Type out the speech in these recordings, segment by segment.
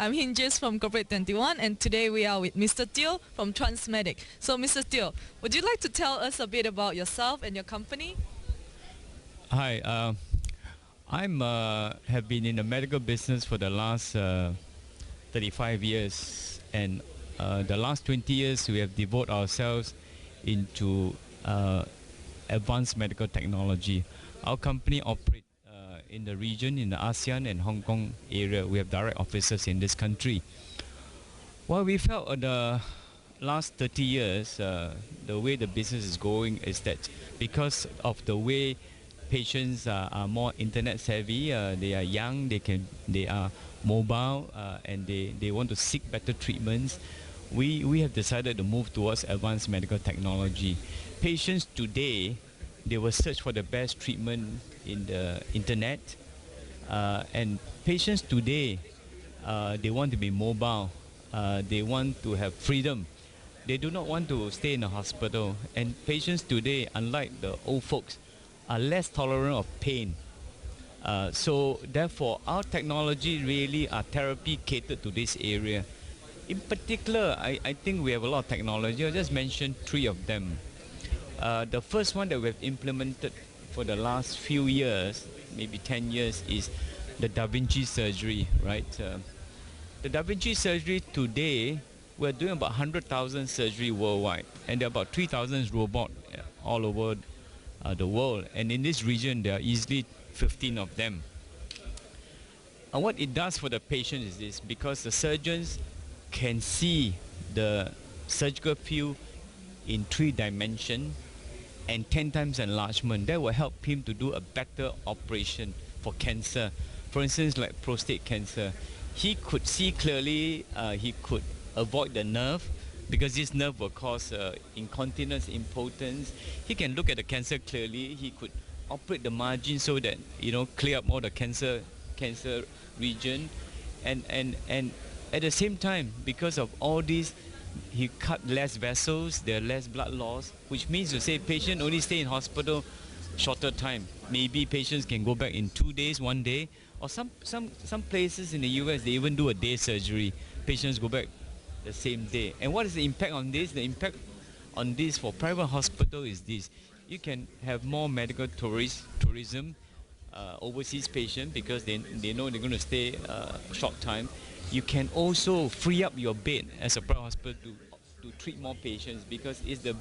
I'm Hinges from Corporate 21, and today we are with Mr. Teo from Transmedic. So, Mr. Teo, would you like to tell us a bit about yourself and your company? Hi, I'm have been in the medical business for the last 35 years, and the last 20 years we have devoted ourselves into advanced medical technology. Our company operates in the region, in the ASEAN and Hong Kong area. We have direct offices in this country. What we felt in the last 30 years, the way the business is going is that because of the way patients are more internet savvy, they are young, they are mobile, and they want to seek better treatments. We have decided to move towards advanced medical technology. Patients today, they will search for the best treatment in the internet, and patients today, they want to be mobile, they want to have freedom. They do not want to stay in a hospital, and patients today, unlike the old folks, are less tolerant of pain. So therefore, our technology really are therapy catered to this area. In particular, I think we have a lot of technology. I'll just mention three of them. The first one that we've implemented for the last few years, maybe 10 years, is the Da Vinci surgery, right? The Da Vinci surgery today, we're doing about 100,000 surgery worldwide, and there are about 3,000 robots all over the world, and in this region there are easily 15 of them. And what it does for the patient is this: because the surgeons can see the surgical field in 3 dimensions and 10 times enlargement, that will help him to do a better operation for cancer. For instance, like prostate cancer, he could see clearly, he could avoid the nerve, because this nerve will cause incontinence, impotence. He can look at the cancer clearly. He could operate the margin so that, clear up all the cancer region, and at the same time, because of all this, he cut less vessels, there are less blood loss, which means to say patient only stay in hospital shorter time. Maybe patients can go back in 2 days, 1 day, or some places in the US, they even do a day surgery. Patients go back the same day. And what is the impact on this? The impact on this for private hospital is this: you can have more medical tourism, overseas patient, because they know they're going to stay a short time. You can also free up your bed as a private hospital to treat more patients, because it's the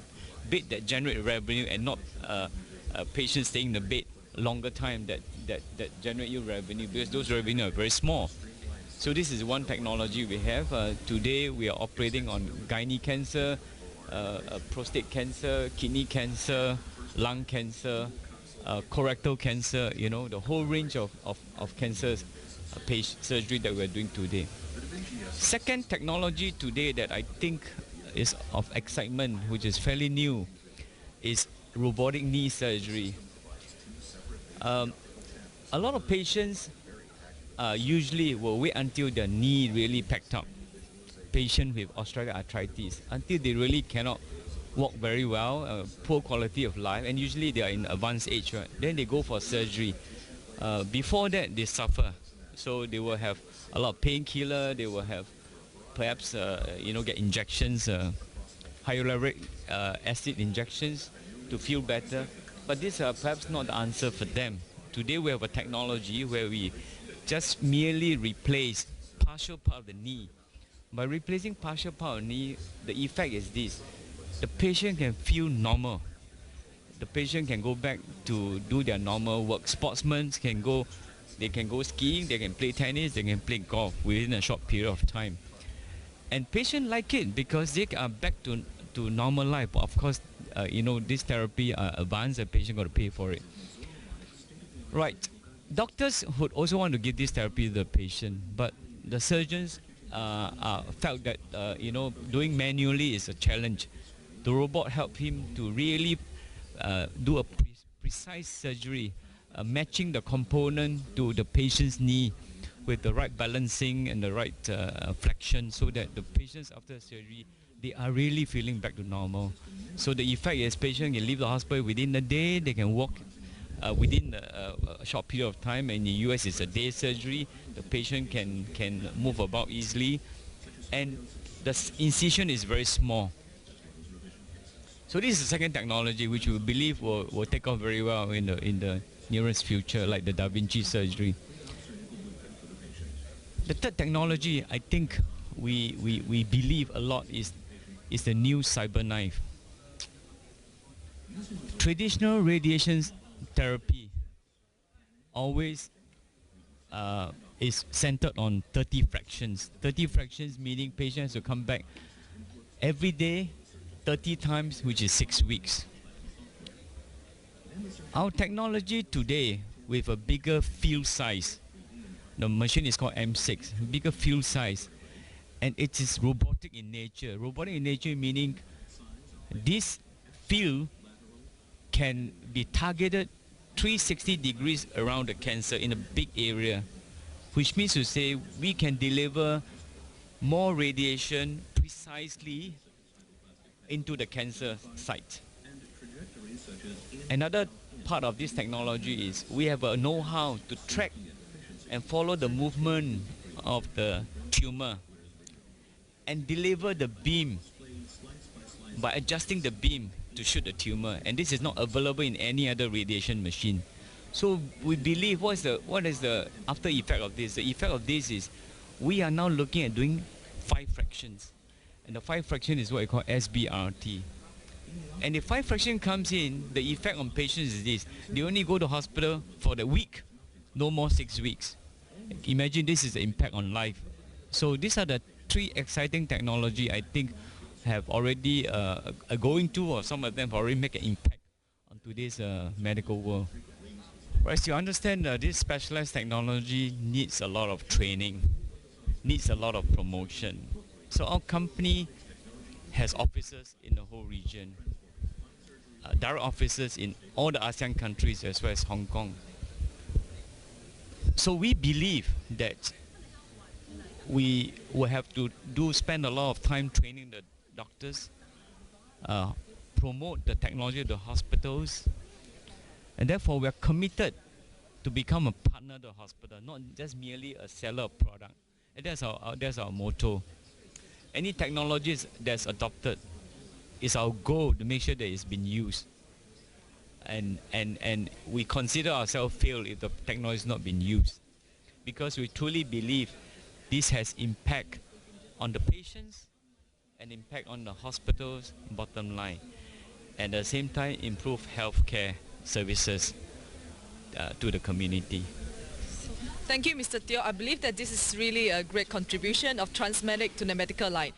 bed that generate revenue, and not patients staying in the bed longer time that generate you revenue, because those revenue are very small. So this is one technology we have. Today we are operating on gynae cancer, prostate cancer, kidney cancer, lung cancer, colorectal cancer, the whole range of cancers, surgery that we're doing today. Second technology today that I think is of excitement, which is fairly new, is robotic knee surgery. A lot of patients usually will wait until their knee really packed up. Patient with osteoarthritis, until they really cannot walk very well, poor quality of life, and usually they are in advanced age, right? Then they go for surgery. Before that, they suffer. So they will have a lot of painkiller. They will have perhaps get injections, hyaluronic acid injections to feel better. But these are perhaps not the answer for them. Today we have a technology where we just merely replace partial part of the knee. By replacing partial part of the knee, the effect is this: the patient can feel normal. The patient can go back to do their normal work. Sportsmen can go skiing, they can play tennis, they can play golf within a short period of time. And patients like it because they are back to normal life. But of course, this therapy are advanced, the patient got to pay for it. Right. Doctors would also want to give this therapy to the patient, but the surgeons felt that doing manually is a challenge. The robot helped him to really do a precise surgery, matching the component to the patient's knee with the right balancing and the right flexion, so that the patients after surgery, they are really feeling back to normal. So the effect is patient can leave the hospital within a day, they can walk within a short period of time. In the US, it's a day surgery. The patient can move about easily, and the incision is very small. So this is the second technology which we believe will take off very well in the nearest future, like the Da Vinci surgery. The third technology, I think we believe a lot is the new cyber knife. Traditional radiation therapy always is centered on 30 fractions. 30 fractions meaning patients will come back every day 30 times, which is 6 weeks. Our technology today, with a bigger field size, the machine is called M6, bigger field size, and it is robotic in nature. Robotic in nature meaning this field can be targeted 360 degrees around the cancer in a big area, which means to say we can deliver more radiation precisely into the cancer site. Another part of this technology is we have a know-how to track and follow the movement of the tumor and deliver the beam by adjusting the beam to shoot the tumor, and this is not available in any other radiation machine. So we believe what is the after effect of this? The effect of this is we are now looking at doing 5 fractions, and the 5 fraction is what we call SBRT. And if 5 fraction comes in, the effect on patients is this: they only go to hospital for the week, no more 6 weeks. Imagine this is the impact on life. So these are the 3 exciting technology I think have already going to, or some of them have already make an impact on today's medical world. As you understand, this specialized technology needs a lot of training, needs a lot of promotion. So our company has offices in the whole region, direct offices in all the ASEAN countries as well as Hong Kong. So we believe that we will have to spend a lot of time training the doctors, promote the technology to the hospitals, and therefore we are committed to become a partner to the hospital, not just merely a seller of product. And that's our motto. Any technologies that's adopted, is our goal to make sure that it's been used. And we consider ourselves failed if the technology is not being used, because we truly believe this has impact on the patients and impact on the hospital's bottom line, and at the same time improve healthcare services to the community. Thank you, Mr. Teo. I believe that this is really a great contribution of Transmedic to the medical line.